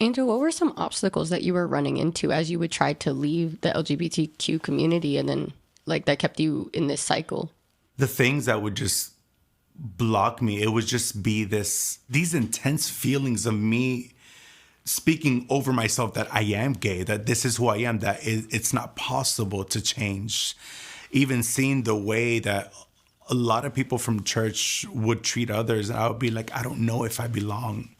Angel, what were some obstacles that you were running into as you would try to leave the LGBTQ community and then like that kept you in this cycle? The things that would just block me, it would just be these intense feelings of me speaking over myself that I am gay, that this is who I am, that it's not possible to change. Even seeing the way that a lot of people from church would treat others, and I would be like, I don't know if I belong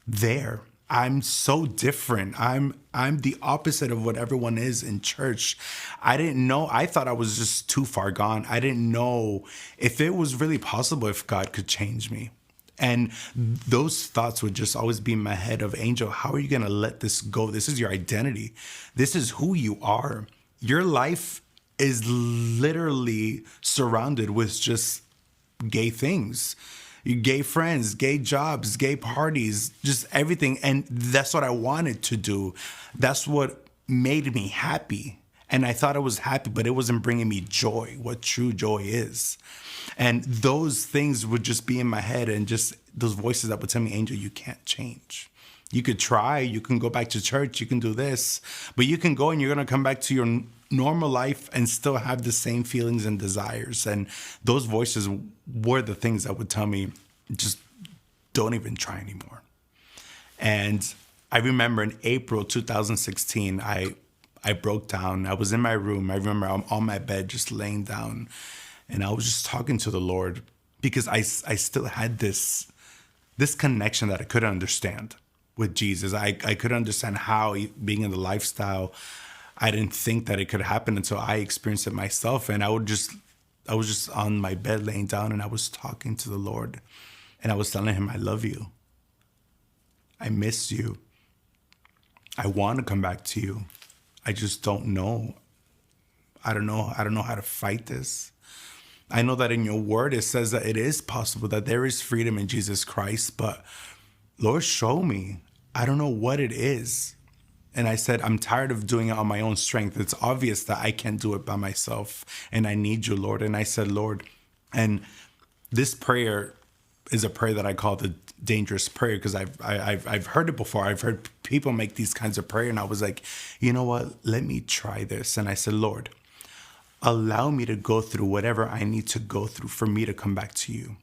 there. I'm so different. I'm the opposite of what everyone is in church. I didn't know. I thought I was just too far gone. I didn't know if it was really possible if God could change me. And those thoughts would just always be in my head of, Angel, how are you going to let this go? This is your identity. This is who you are. Your life is literally surrounded with just gay things. Gay friends, gay jobs, gay parties, just everything. And that's what I wanted to do. That's what made me happy. And I thought I was happy, but it wasn't bringing me joy, what true joy is. And those things would just be in my head, and just those voices that would tell me, Angel, you can't change. You could try, you can go back to church, you can do this, but you can go and you're going to come back to your normal life and still have the same feelings and desires. And those voices were the things that would tell me, just don't even try anymore. And I remember in April 2016, I broke down. I was in my room. I remember I'm on my bed just laying down, and I was just talking to the Lord, because I still had this connection that I couldn't understand with Jesus. I couldn't understand how, being in the lifestyle, I didn't think that it could happen until I experienced it myself. And I was just on my bed laying down, and I was talking to the Lord, and I was telling him, I love you. I miss you. I want to come back to you. I just don't know. I don't know how to fight this. I know that in your word, it says that it is possible, that there is freedom in Jesus Christ, but Lord, show me. I don't know what it is. And I said, I'm tired of doing it on my own strength. It's obvious that I can't do it by myself, and I need you, Lord. And I said, Lord, and this prayer is a prayer that I call the dangerous prayer, because I've heard it before. I've heard people make these kinds of prayer, and I was like, you know what? Let me try this. And I said, Lord, allow me to go through whatever I need to go through for me to come back to you.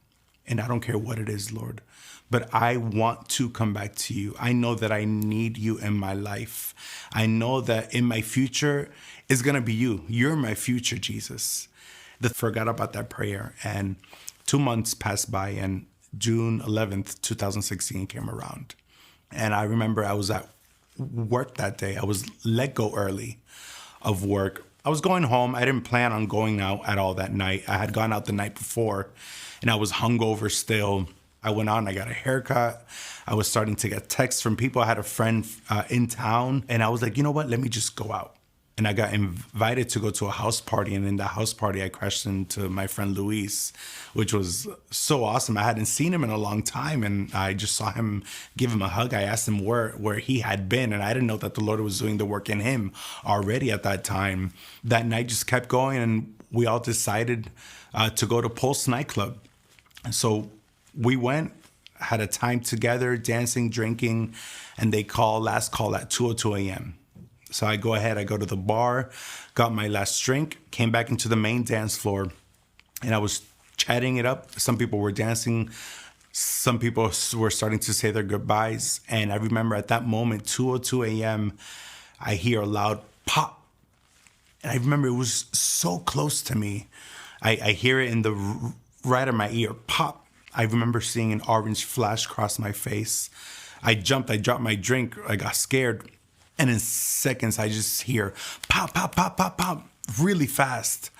And I don't care what it is, Lord, but I want to come back to you. I know that I need you in my life. I know that in my future is going to be you. You're my future, Jesus. Forgot about that prayer. And 2 months passed by, and June 11th, 2016 came around. And I remember I was at work that day. I was let go early of work. I was going home. I didn't plan on going out at all that night. I had gone out the night before, and I was hungover still. I went out and I got a haircut. I was starting to get texts from people. I had a friend in town, and I was like, you know what? Let me just go out. And I got invited to go to a house party. And in that house party, I crashed into my friend Luis, which was so awesome. I hadn't seen him in a long time, and I just saw him, give him a hug. I asked him where he had been, and I didn't know that the Lord was doing the work in him already at that time. That night just kept going, and we all decided to go to Pulse nightclub. And so we went, had a time together, dancing, drinking, and they last call at 2:02 a.m. So I go to the bar, got my last drink, came back into the main dance floor, and I was chatting it up. Some people were dancing. Some people were starting to say their goodbyes. And I remember at that moment, 2:02 a.m., I hear a loud pop. And I remember it was so close to me. I hear it in the right of my ear, pop. I remember seeing an orange flash cross my face. I jumped, I dropped my drink, I got scared. And in seconds, I just hear pop, pop, pop, pop, pop, really fast.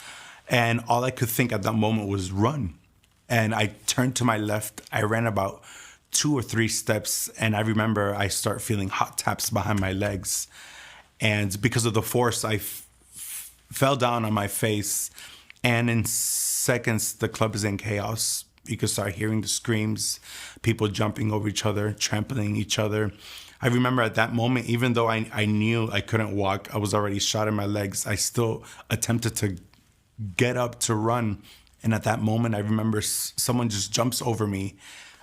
And all I could think at that moment was run. And I turned to my left. I ran about 2 or 3 steps. And I remember I start feeling hot taps behind my legs. And because of the force, I fell down on my face. And in seconds, the club is in chaos. You could start hearing the screams, people jumping over each other, trampling each other. I remember at that moment, even though I knew I couldn't walk, I was already shot in my legs, I still attempted to get up to run. And at that moment, I remember someone just jumps over me.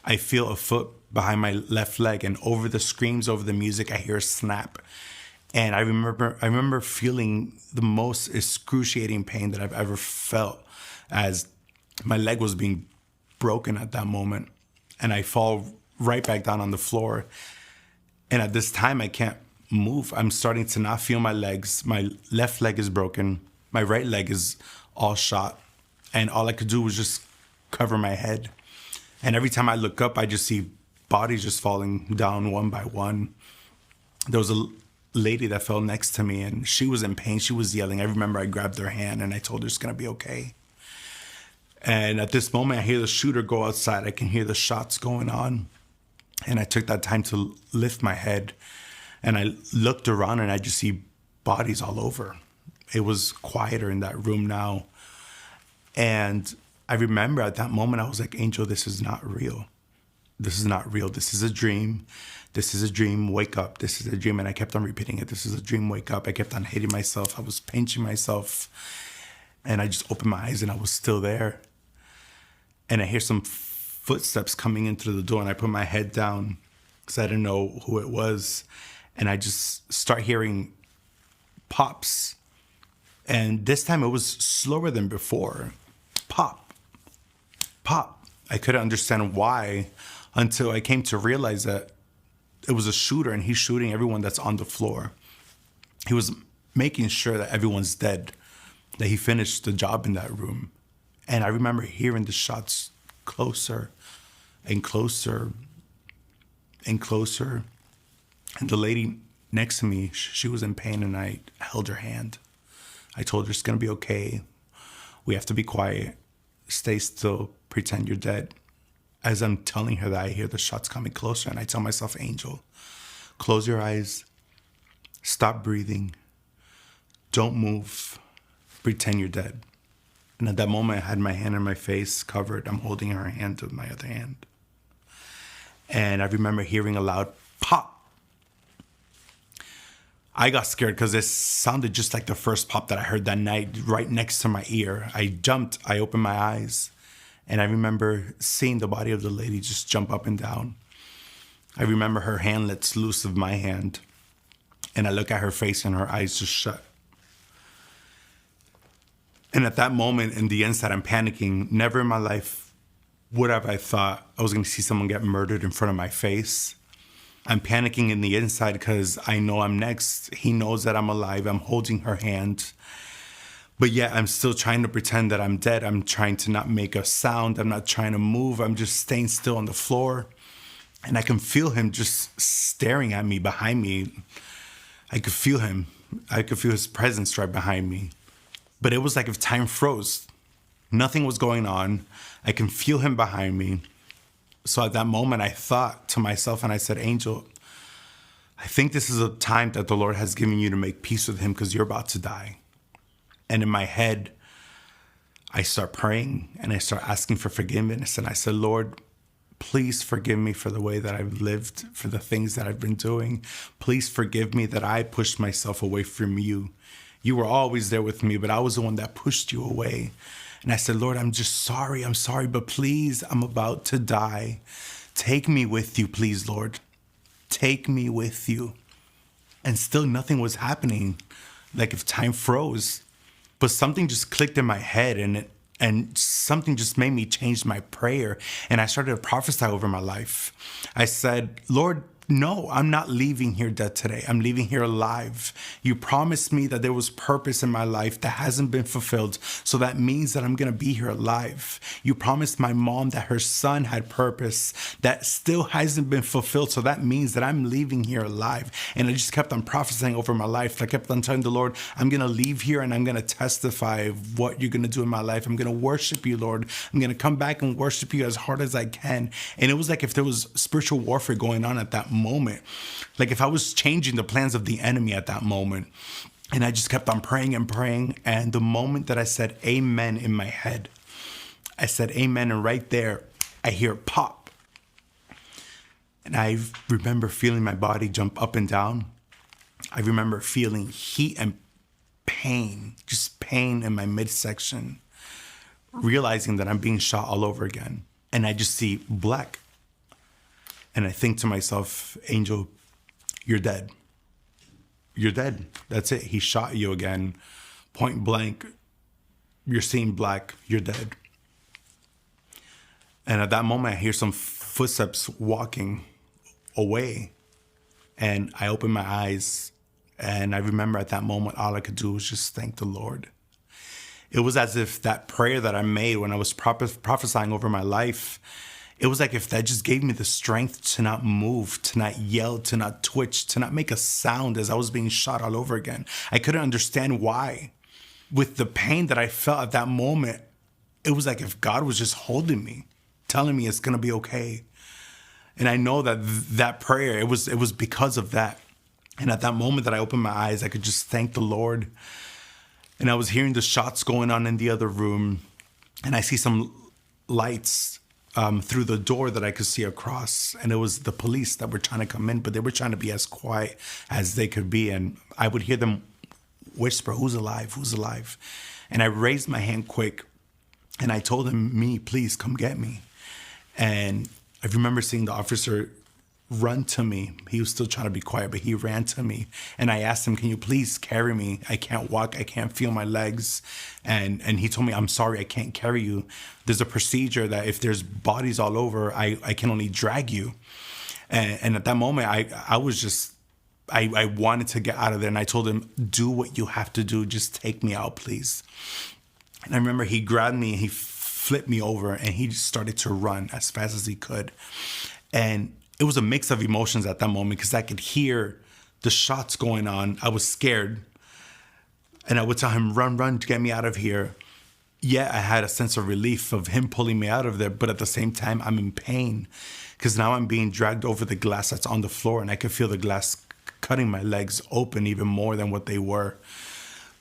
I feel a foot behind my left leg, and over the screams, over the music, I hear a snap. And I remember feeling the most excruciating pain that I've ever felt, as my leg was being broken at that moment. And I fall right back down on the floor. And at this time, I can't move. I'm starting to not feel my legs. My left leg is broken. My right leg is all shot. And all I could do was just cover my head. And every time I look up, I just see bodies just falling down one by one. There was a lady that fell next to me, and she was in pain. She was yelling. I remember I grabbed her hand and I told her it's going to be okay. And at this moment, I hear the shooter go outside. I can hear the shots going on. And I took that time to lift my head, and I looked around and I just see bodies all over. It was quieter in that room now. And I remember at that moment, I was like, Angel, this is not real. This is not real. This is a dream. This is a dream. Wake up. This is a dream. And I kept on repeating it. This is a dream. Wake up. I kept on hating myself. I was pinching myself. And I just opened my eyes and I was still there. And I hear some footsteps coming in through the door, and I put my head down because I didn't know who it was. And I just start hearing pops. And this time it was slower than before. Pop, pop. I couldn't understand why until I came to realize that it was a shooter, and he's shooting everyone that's on the floor. He was making sure that everyone's dead, that he finished the job in that room. And I remember hearing the shots closer and closer and closer. And the lady next to me, she was in pain, and I held her hand. I told her it's going to be okay. We have to be quiet. Stay still. Pretend you're dead. As I'm telling her that, I hear the shots coming closer, and I tell myself, Angel, close your eyes. Stop breathing. Don't move. Pretend you're dead. And at that moment, I had my hand on my face covered. I'm holding her hand with my other hand. And I remember hearing a loud pop. I got scared because it sounded just like the first pop that I heard that night right next to my ear. I jumped. I opened my eyes. And I remember seeing the body of the lady just jump up and down. I remember her hand lets loose of my hand. And I look at her face, and her eyes just shut. And at that moment, in the inside, I'm panicking. Never in my life would have I thought I was going to see someone get murdered in front of my face. I'm panicking in the inside because I know I'm next. He knows that I'm alive. I'm holding her hand. But yet I'm still trying to pretend that I'm dead. I'm trying to not make a sound. I'm not trying to move. I'm just staying still on the floor. And I can feel him just staring at me behind me. I could feel him. I could feel his presence right behind me. But it was like if time froze. Nothing was going on. I can feel him behind me. So at that moment, I thought to myself, and I said, Angel, I think this is a time that the Lord has given you to make peace with him because you're about to die. And in my head, I start praying, and I start asking for forgiveness. And I said, Lord, please forgive me for the way that I've lived, for the things that I've been doing. Please forgive me that I pushed myself away from you. You were always there with me, but I was the one that pushed you away. And I said, Lord, I'm just sorry. I'm sorry, but please, I'm about to die. Take me with you, please, Lord. Take me with you. And still nothing was happening, like if time froze. But something just clicked in my head, and something just made me change my prayer. And I started to prophesy over my life. I said, Lord, no, I'm not leaving here dead today. I'm leaving here alive. You promised me that there was purpose in my life that hasn't been fulfilled. So that means that I'm going to be here alive. You promised my mom that her son had purpose that still hasn't been fulfilled. So that means that I'm leaving here alive. And I just kept on prophesying over my life. I kept on telling the Lord, I'm going to leave here and I'm going to testify of what you're going to do in my life. I'm going to worship you, Lord. I'm going to come back and worship you as hard as I can. And it was like if there was spiritual warfare going on at that moment, like if I was changing the plans of the enemy at that moment. And I just kept on praying and praying. And the moment that I said amen in my head, I said amen, and right there I hear pop. And I remember feeling my body jump up and down. I remember feeling heat and pain, just pain in my midsection, realizing that I'm being shot all over again. And I just see black. And I think to myself, Angel, you're dead. You're dead. That's it. He shot you again, point blank. You're seeing black. You're dead. And at that moment, I hear some footsteps walking away. And I open my eyes. And I remember at that moment, all I could do was just thank the Lord. It was as if that prayer that I made when I was prophesying over my life, it was like if that just gave me the strength to not move, to not yell, to not twitch, to not make a sound as I was being shot all over again. I couldn't understand why. With the pain that I felt at that moment, it was like if God was just holding me, telling me it's going to be okay. And I know that that prayer, it was because of that. And at that moment that I opened my eyes, I could just thank the Lord. And I was hearing the shots going on in the other room. And I see some lights through the door that I could see across. And it was the police that were trying to come in, but they were trying to be as quiet as they could be. And I would hear them whisper, "Who's alive? Who's alive?" And I raised my hand quick and I told him, "Me, please come get me." And I remember seeing the officer run to me. He was still trying to be quiet, but he ran to me. And I asked him, "Can you please carry me? I can't walk. I can't feel my legs." And he told me, "I'm sorry, I can't carry you. There's a procedure that if there's bodies all over, I can only drag you." And at that moment, I was just, I wanted to get out of there. And I told him, "Do what you have to do. Just take me out, please." And I remember he grabbed me and he flipped me over and he just started to run as fast as he could. And it was a mix of emotions at that moment because I could hear the shots going on. I was scared. And I would tell him, run to get me out of here. Yeah, I had a sense of relief of him pulling me out of there. But at the same time, I'm in pain because now I'm being dragged over the glass that's on the floor. And I could feel the glass cutting my legs open even more than what they were.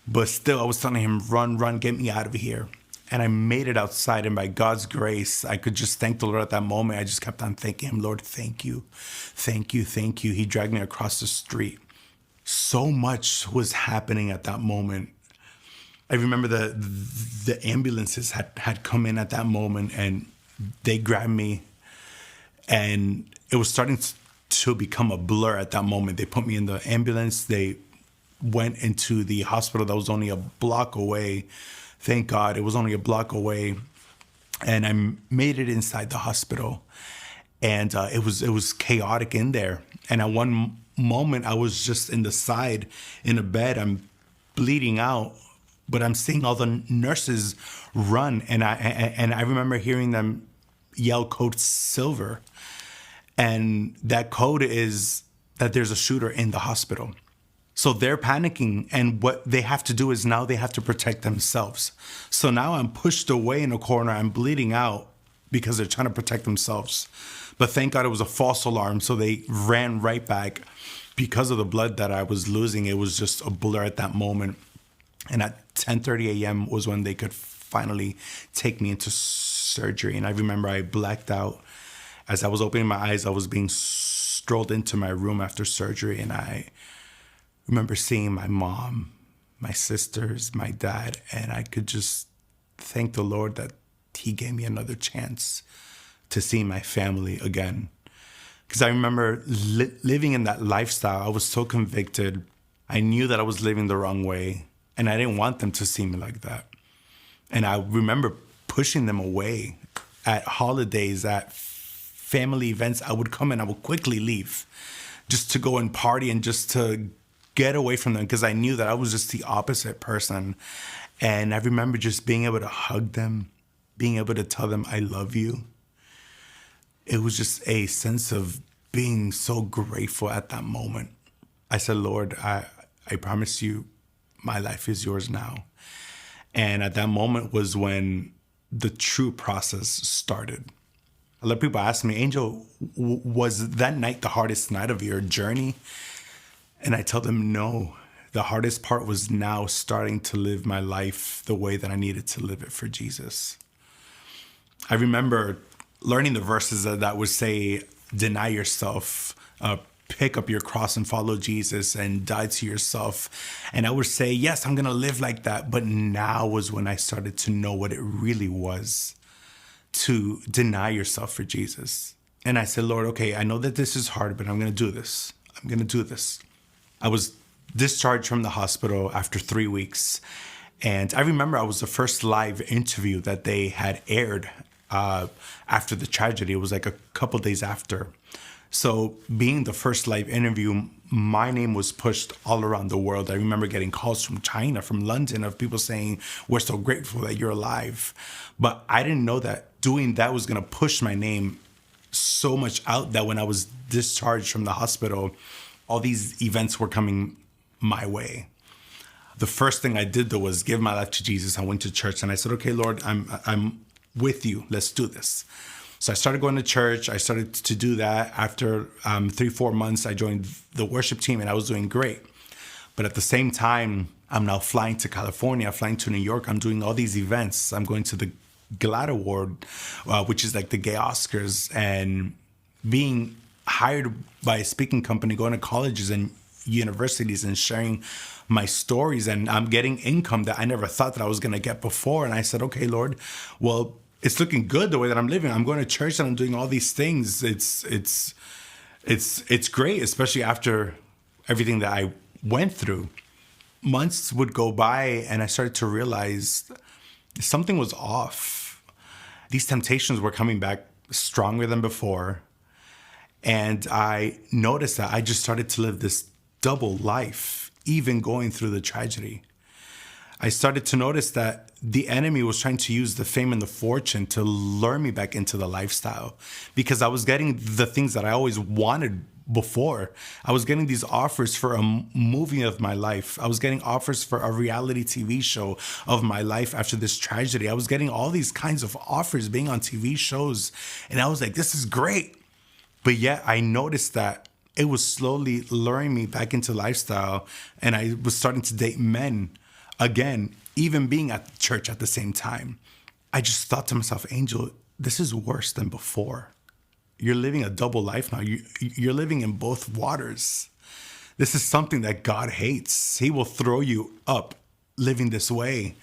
But still, I was telling him, run, get me out of here. And I made it outside. And by God's grace, I could just thank the Lord at that moment. I just kept on thanking him, "Lord, thank you. Thank you, thank you." He dragged me across the street. So much was happening at that moment. I remember the ambulances had come in at that moment and they grabbed me. And it was starting to become a blur at that moment. They put me in the ambulance. They went into the hospital that was only a block away. Thank God it was only a block away. And I made it inside the hospital. And it was chaotic in there. And at one moment, I was just in the side in a bed. I'm bleeding out, but I'm seeing all the nurses run. And I remember hearing them yell code silver. And that code is that there's a shooter in the hospital. So they're panicking, and what they have to do is now they have to protect themselves. So now I'm pushed away in a corner. I'm bleeding out because they're trying to protect themselves. But thank God it was a false alarm, so they ran right back. Because of the blood that I was losing, it was just a blur at that moment. And at 10:30 a.m. was when they could finally take me into surgery. And I remember I blacked out. As I was opening my eyes, I was being strolled into my room after surgery, and I remember seeing my mom, my sisters, my dad, and I could just thank the Lord that he gave me another chance to see my family again. Because I remember living in that lifestyle. I was so convicted. I knew that I was living the wrong way, and I didn't want them to see me like that. And I remember pushing them away at holidays, at family events. I would come and I would quickly leave just to go and party and just to get away from them because I knew that I was just the opposite person. And I remember just being able to hug them, being able to tell them, "I love you." It was just a sense of being so grateful at that moment. I said, "Lord, I promise you my life is yours now." And at that moment was when the true process started. A lot of people ask me, "Angel, was that night the hardest night of your journey?" And I tell them, no. The hardest part was now starting to live my life the way that I needed to live it for Jesus. I remember learning the verses that would say, deny yourself, pick up your cross and follow Jesus and die to yourself. And I would say, yes, I'm going to live like that. But now was when I started to know what it really was to deny yourself for Jesus And I said, Lord, okay, I know that this is hard, but I'm going to do this. I'm going to do this. I was discharged from the hospital after 3 weeks. And I remember I was the first live interview that they had aired after the tragedy. It was like a couple days after. So being the first live interview, my name was pushed all around the world. I remember getting calls from China, from London, of people saying, we're so grateful that you're alive. But I didn't know that doing that was going to push my name so much out that when I was discharged from the hospital, all these events were coming my way. The first thing I did, though, was give my life to Jesus. I went to church and I said, okay, Lord, I'm with you. Let's do this. So I started going to church. I started to do that. After 3-4 months, I joined the worship team and I was doing great. But at the same time, I'm now flying to California, flying to New York. I'm doing all these events. I'm going to the GLAAD Award, which is like the gay Oscars, and being hired by a speaking company, going to colleges and universities and sharing my stories. And I'm getting income that I never thought that I was going to get before. And I said, okay, Lord, well, it's looking good the way that I'm living. I'm going to church and I'm doing all these things. It's great, especially after everything that I went through. Months would go by and I started to realize something was off. These temptations were coming back stronger than before. And I noticed that I just started to live this double life, even going through the tragedy. I started to notice that the enemy was trying to use the fame and the fortune to lure me back into the lifestyle, because I was getting the things that I always wanted before. I was getting these offers for a movie of my life. I was getting offers for a reality TV show of my life after this tragedy. I was getting all these kinds of offers being on TV shows. And I was like, this is great. But yet I noticed that it was slowly luring me back into lifestyle. And I was starting to date men again, even being at church at the same time. I just thought to myself, Angel, this is worse than before. You're living a double life now. You're living in both waters. This is something that God hates. He will throw you up living this way.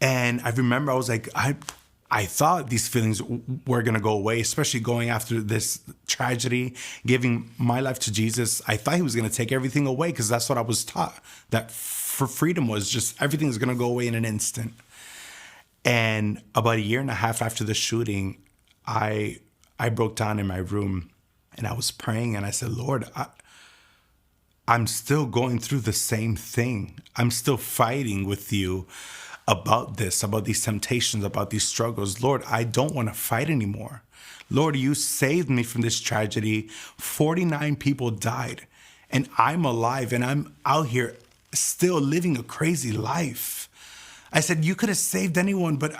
And I remember I was like, I thought these feelings were going to go away, especially going after this tragedy, giving my life to Jesus. I thought he was going to take everything away, because that's what I was taught, that for freedom was just everything is going to go away in an instant. And about 1.5 years after the shooting, I broke down in my room and I was praying and I said, Lord, I'm still going through the same thing. I'm still fighting with you about this, about these temptations, about these struggles. Lord, I don't want to fight anymore. Lord, you saved me from this tragedy. 49 people died and I'm alive and I'm out here still living a crazy life. I said, you could have saved anyone, but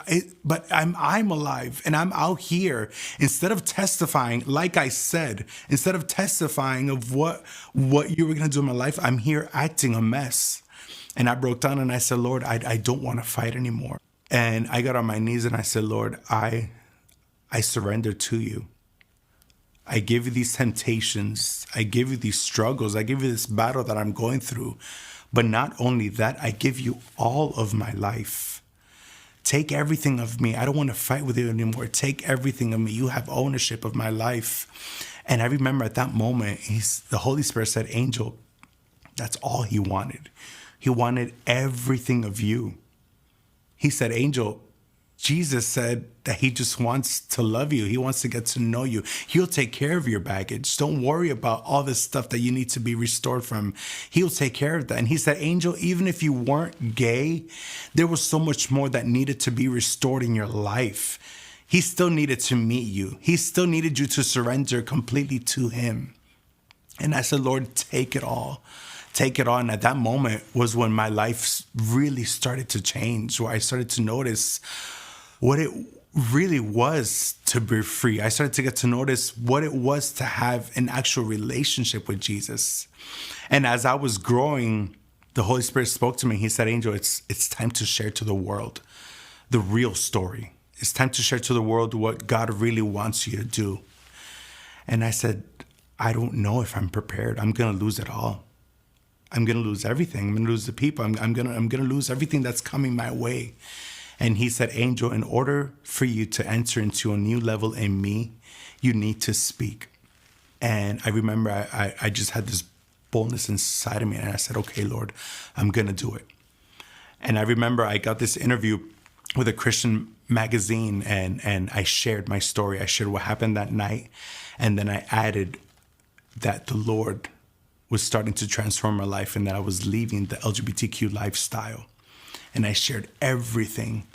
I'm alive and I'm out here. Instead of testifying, like I said, instead of testifying of what you were going to do in my life, I'm here acting a mess. And I broke down and I said, Lord, I don't want to fight anymore. And I got on my knees and I said, Lord, I surrender to you. I give you these temptations. I give you these struggles. I give you this battle that I'm going through. But not only that, I give you all of my life. Take everything of me. I don't want to fight with you anymore. Take everything of me. You have ownership of my life. And I remember at that moment, the Holy Spirit said, Angel, that's all he wanted. He wanted everything of you. He said, Angel, Jesus said that he just wants to love you. He wants to get to know you. He'll take care of your baggage. Don't worry about all this stuff that you need to be restored from. He'll take care of that. And he said, Angel, even if you weren't gay, there was so much more that needed to be restored in your life. He still needed to meet you. He still needed you to surrender completely to him. And I said, Lord, take it all. Take it on. At that moment was when my life really started to change, where I started to notice what it really was to be free. I started to get to notice what it was to have an actual relationship with Jesus. And as I was growing, the Holy Spirit spoke to me. He said, Angel, it's time to share to the world the real story. It's time to share to the world what God really wants you to do. And I said, I don't know if I'm prepared. I'm going to lose it all. I'm going to lose everything. I'm going to lose the people. I'm going to lose everything that's coming my way. And he said, Angel, in order for you to enter into a new level in me, You need to speak. And I remember I just had this boldness inside of me, and I said, okay, Lord, I'm going to do it. And I remember I got this interview with a Christian magazine, and I shared my story. I shared what happened that night. And then I added that the Lord was starting to transform my life and that I was leaving the LGBTQ lifestyle. And I shared everything.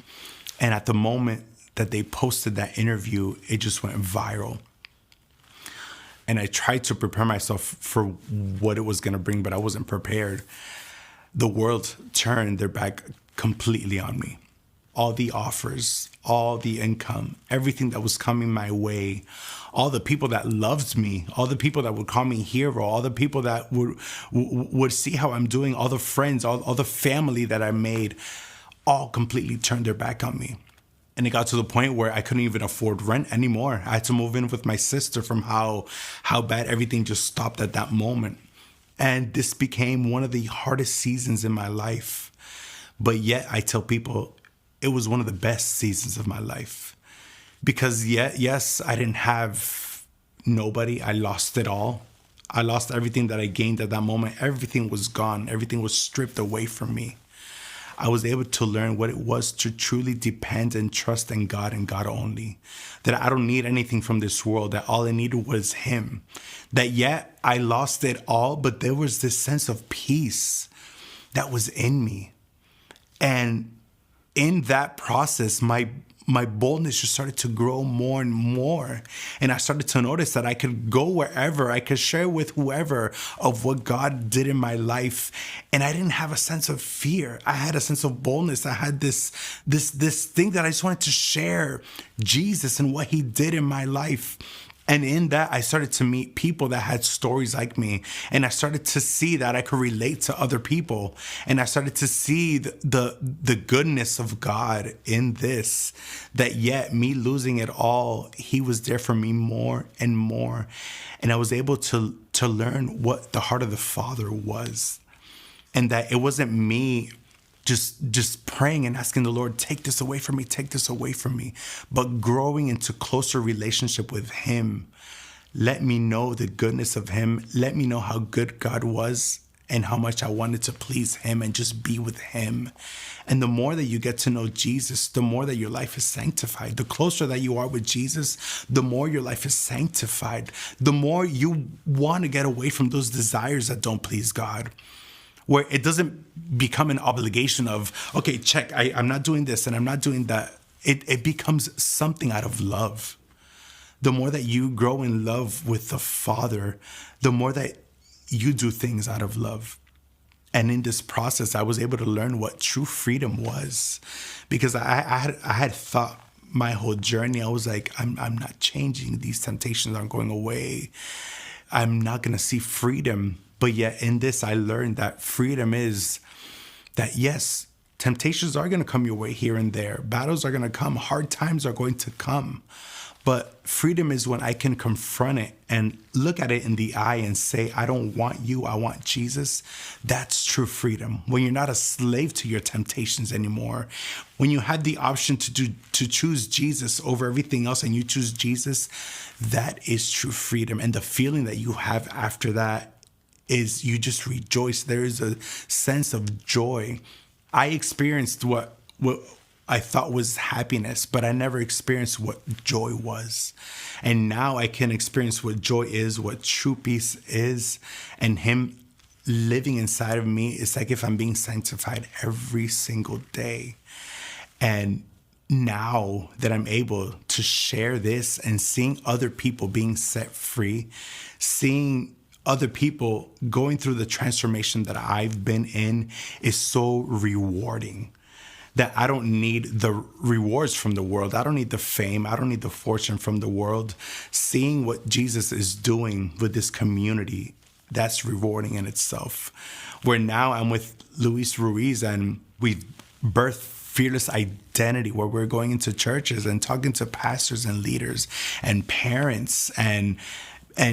And at the moment that they posted that interview, it just went viral. And I tried to prepare myself for what it was going to bring, but I wasn't prepared. The world turned their back completely on me. All the offers, all the income, everything that was coming my way, all the people that loved me, all the people that would call me hero, all the people that would see how I'm doing, all the friends, all the family that I made, all completely turned their back on me. And it got to the point where I couldn't even afford rent anymore. I had to move in with my sister from how bad everything just stopped at that moment. And this became one of the hardest seasons in my life. But yet I tell people it was one of the best seasons of my life. Because yes, I didn't have nobody. I lost it all. I lost everything that I gained at that moment. Everything was gone. Everything was stripped away from me. I was able to learn what it was to truly depend and trust in God and God only. That I don't need anything from this world, that all I needed was Him. That yet I lost it all, but there was this sense of peace that was in me. And in that process, my boldness just started to grow more and more. And I started to notice that I could go wherever, I could share with whoever of what God did in my life. And I didn't have a sense of fear. I had a sense of boldness. I had this thing that I just wanted to share Jesus and what He did in my life. And in that, I started to meet people that had stories like me. And I started to see that I could relate to other people. And I started to see the goodness of God in this. That yet, me losing it all, He was there for me more and more. And I was able to learn what the heart of the Father was. And that it wasn't me just praying and asking the Lord, take this away from me, take this away from me. But growing into closer relationship with Him, let me know the goodness of Him. Let me know how good God was and how much I wanted to please Him and just be with Him. And the more that you get to know Jesus, the more that your life is sanctified. The closer that you are with Jesus, the more your life is sanctified. The more you want to get away from those desires that don't please God. Where it doesn't become an obligation of, okay, check, I'm not doing this and I'm not doing that. It becomes something out of love. The more that you grow in love with the Father, the more that you do things out of love. And in this process, I was able to learn what true freedom was. Because I had thought my whole journey, I was like, I'm not changing. These temptations aren't going away. I'm not going to see freedom. But yet in this, I learned that freedom is that, yes, temptations are going to come your way here and there. Battles are going to come. Hard times are going to come. But freedom is when I can confront it and look at it in the eye and say, I don't want you, I want Jesus. That's true freedom. When you're not a slave to your temptations anymore. When you had the option to choose Jesus over everything else and you choose Jesus, that is true freedom. And the feeling that you have after that is you just rejoice. There is a sense of joy. I experienced what I thought was happiness, but I never experienced what joy was. And now I can experience what joy is, what true peace is, and Him living inside of me. It's like if I'm being sanctified every single day. And now that I'm able to share this and seeing other people being set free, seeing other people going through the transformation that I've been in is so rewarding that I don't need the rewards from the world. I don't need the fame. I don't need the fortune from the world. Seeing what Jesus is doing with this community, that's rewarding in itself. Where now I'm with Luis Ruiz and we've birthed Fearless Identity, where we're going into churches and talking to pastors and leaders and parents and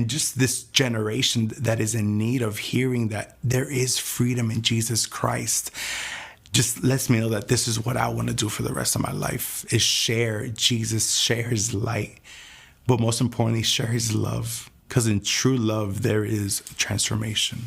just this generation that is in need of hearing that there is freedom in Jesus Christ. Just lets me know that this is what I want to do for the rest of my life, is share Jesus, share His light but most importantly, share his love. Because in true love, there is transformation.